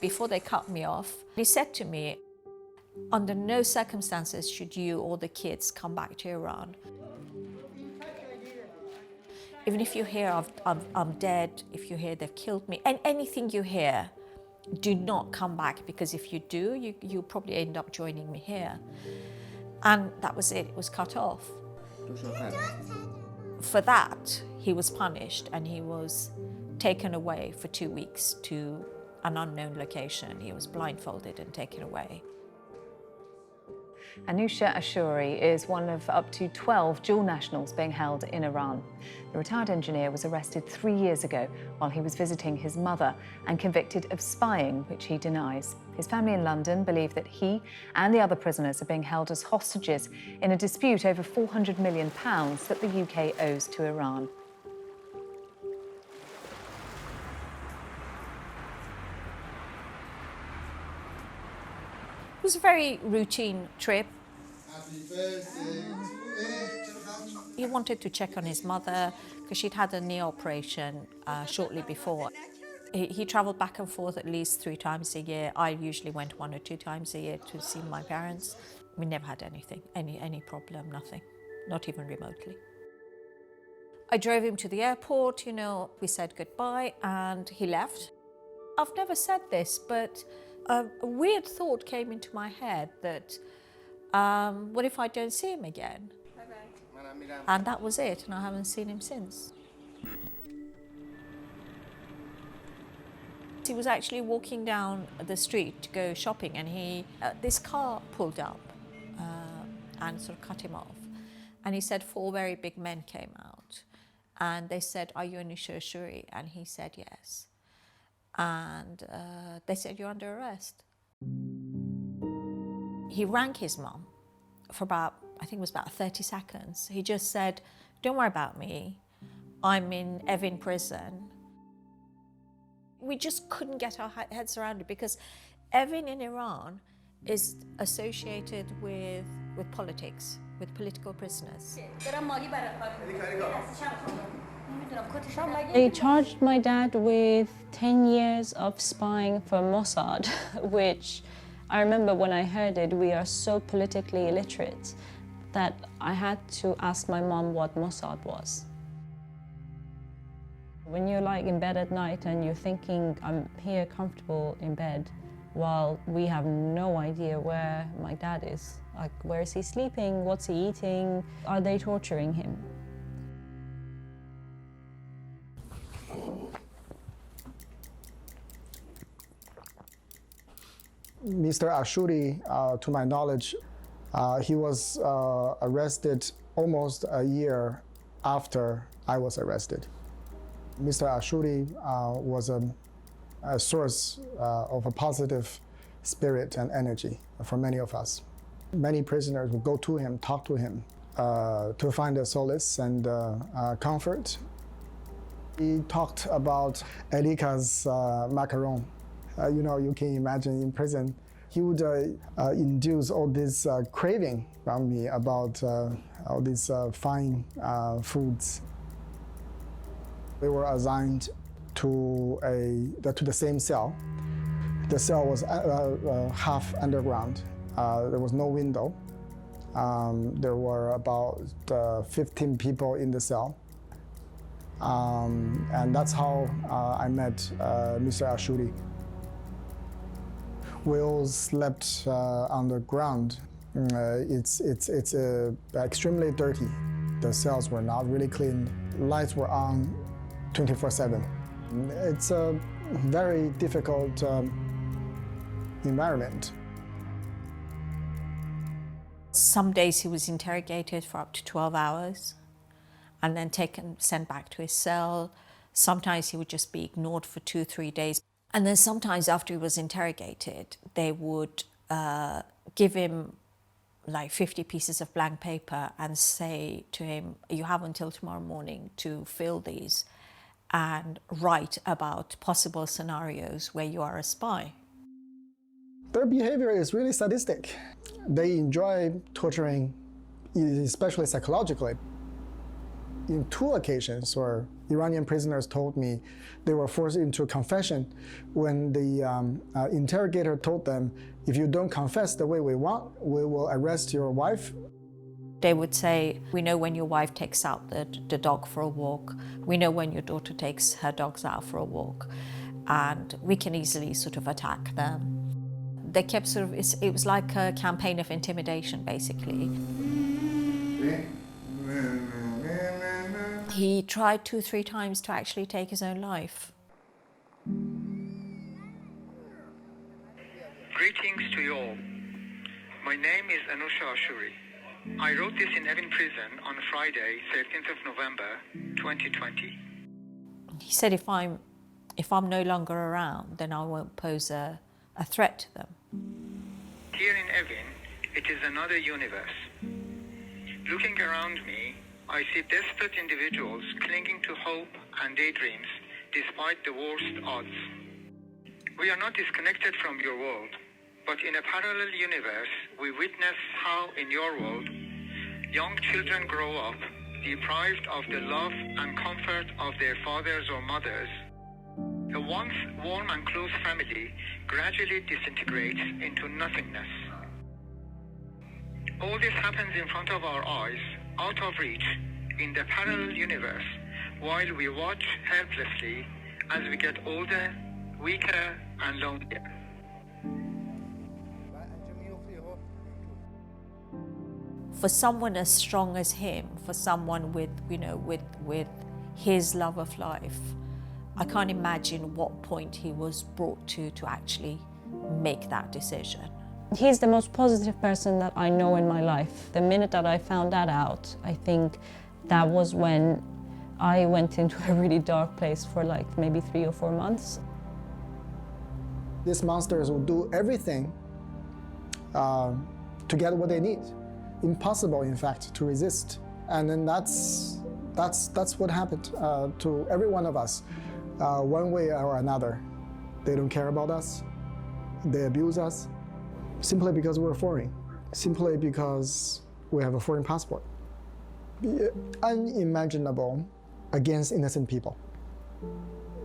before they cut me off, he said to me, under no circumstances should you or the kids come back to Iran. Even if you hear I'm dead, if you hear they've killed me, and anything you hear, do not come back, because if you do, you'll probably end up joining me here. And that was it was cut off. For that, he was punished and he was taken away for 2 weeks to an unknown location. He was blindfolded and taken away. Anoosheh Ashoori is one of up to 12 dual nationals being held in Iran. The retired engineer was arrested 3 years ago while he was visiting his mother and convicted of spying, which he denies. His family in London believe that he and the other prisoners are being held as hostages in a dispute over £400 million that the UK owes to Iran. It was a very routine trip. He wanted to check on his mother because she'd had a knee operation shortly before. He travelled back and forth at least 3 times a year. I usually went 1 or 2 times a year to see my parents. We never had anything, any problem, nothing, not even remotely. I drove him to the airport, you know, we said goodbye and he left. I've never said this, but a weird thought came into my head that, what if I don't see him again? And that was it, and I haven't seen him since. He was actually walking down the street to go shopping, and this car pulled up and sort of cut him off. And he said 4 very big men came out, and they said, "Are you Anoosheh Ashoori?" And he said yes. And they said, "You're under arrest." He rang his mum for about, I think it was about 30 seconds. He just said, "Don't worry about me. I'm in Evin Prison." We just couldn't get our heads around it because Evin in Iran is associated with politics, with political prisoners. They charged my dad with 10 years of spying for Mossad, which I remember when I heard it, we are so politically illiterate that I had to ask my mom what Mossad was. When you're like in bed at night and you're thinking, I'm here comfortable in bed, while we have no idea where my dad is. Like, where is he sleeping? What's he eating? Are they torturing him? Mr. Ashoori, to my knowledge, he was arrested almost a year after I was arrested. Mr. Ashoori was a source of a positive spirit and energy for many of us. Many prisoners would go to him, talk to him, to find a solace and comfort. He talked about Elika's macaron. You know, you can imagine in prison, he would induce all this craving from me about all these fine foods. We were assigned to the same cell. The cell was half underground. There was no window. There were about 15 people in the cell. And that's how I met Mr. Ashoori. We all slept on the ground. It's extremely dirty. The cells were not really clean. Lights were on 24/7. It's a very difficult environment. Some days he was interrogated for up to 12 hours and then sent back to his cell. Sometimes he would just be ignored for 2-3 days. And then sometimes after he was interrogated, they would give him like 50 pieces of blank paper and say to him, "You have until tomorrow morning to fill these and write about possible scenarios where you are a spy." Their behavior is really sadistic. They enjoy torturing, especially psychologically. In 2 occasions where Iranian prisoners told me they were forced into confession when the interrogator told them, if you don't confess the way we want, we will arrest your wife. They would say, we know when your wife takes out the dog for a walk, we know when your daughter takes her dogs out for a walk, and we can easily sort of attack them. They kept sort of, it was like a campaign of intimidation, basically. He tried 2 or 3 times to actually take his own life. Greetings to you all. My name is Anoosheh Ashoori. I wrote this in Evin Prison on Friday, 13th of November, 2020. He said if I'm no longer around, then I won't pose a threat to them. Here in Evin, it is another universe. Looking around me, I see desperate individuals clinging to hope and daydreams despite the worst odds. We are not disconnected from your world, but in a parallel universe, we witness how in your world, young children grow up deprived of the love and comfort of their fathers or mothers. A once warm and close family gradually disintegrates into nothingness. All this happens in front of our eyes, out of reach, in the parallel universe, while we watch helplessly as we get older, weaker, and lonelier. For someone as strong as him, for someone with his love of life, I can't imagine what point he was brought to actually make that decision. He's the most positive person that I know in my life. The minute that I found that out, I think that was when I went into a really dark place for like maybe 3 or 4 months. These monsters will do everything to get what they need. Impossible, in fact, to resist. And then that's what happened to every one of us, one way or another. They don't care about us. They abuse us simply because we're foreign, simply because we have a foreign passport. Unimaginable against innocent people.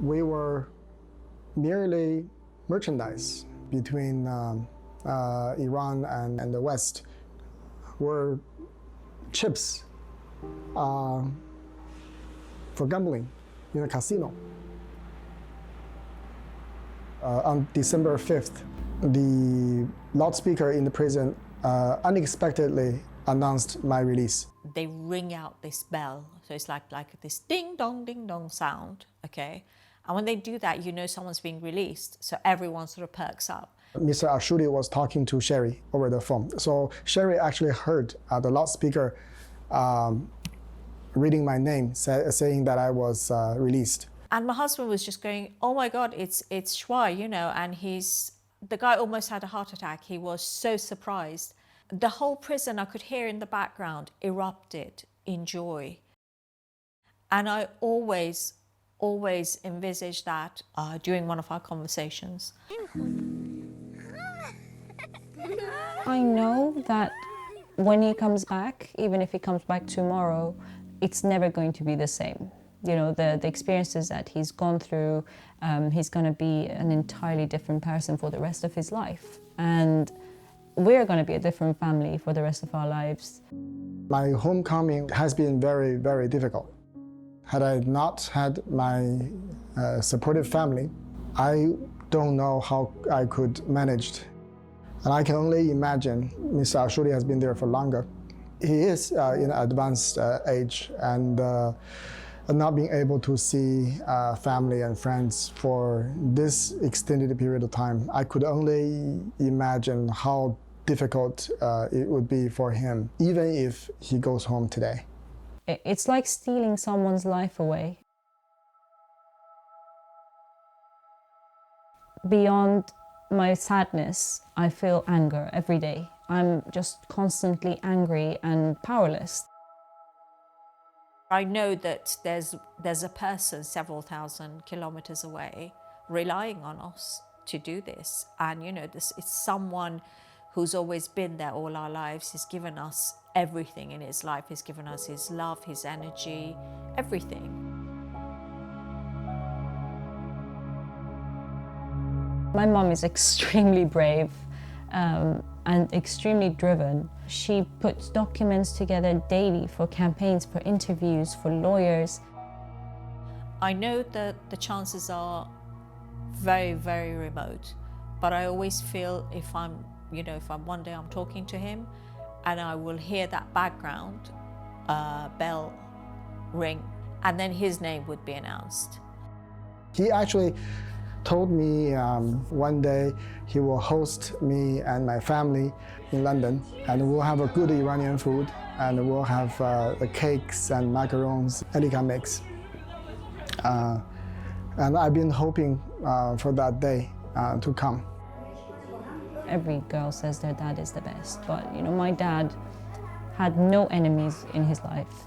We were merely merchandise between Iran and the West. Were chips for gambling in a casino. On December 5th, the loudspeaker in the prison unexpectedly announced my release. They ring out this bell, so it's like this ding dong sound, okay? And when they do that, you know someone's being released, so everyone sort of perks up. Mr. Ashoori was talking to Sherry over the phone. So Sherry actually heard the loudspeaker reading my name, saying that I was released. And my husband was just going, oh my God, it's Shuai, you know, and the guy almost had a heart attack. He was so surprised. The whole prison, I could hear in the background, erupted in joy. And I always envisaged that during one of our conversations. I know that when he comes back, even if he comes back tomorrow, it's never going to be the same. You know, the experiences that he's gone through, he's going to be an entirely different person for the rest of his life. And we're going to be a different family for the rest of our lives. My homecoming has been very, very difficult. Had I not had my supportive family, I don't know how I could manage it. And I can only imagine Mr. Ashoori has been there for longer. He is in advanced age, and not being able to see family and friends for this extended period of time, I could only imagine how difficult it would be for him, even if he goes home today. It's like stealing someone's life away. Beyond my sadness, I feel anger every day. I'm just constantly angry and powerless. I know that there's a person several thousand kilometers away relying on us to do this. And you know, it's someone who's always been there all our lives. He's given us everything in his life. He's given us his love, his energy, everything. My mom is extremely brave and extremely driven. She puts documents together daily for campaigns, for interviews, for lawyers. I know that the chances are very, very remote, but I always feel if I'm one day I'm talking to him and I will hear that background bell ring, and then his name would be announced. He actually told me one day he will host me and my family in London, and we'll have a good Iranian food, and we'll have the cakes and macarons and he can mix. And I've been hoping for that day to come. Every girl says their dad is the best, but my dad had no enemies in his life.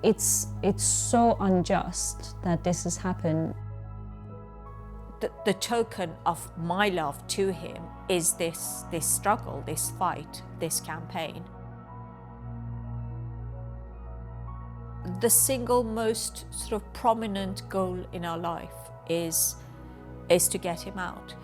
It's so unjust that this has happened. The token of my love to him is this struggle, this fight, this campaign. The single most sort of prominent goal in our life is to get him out.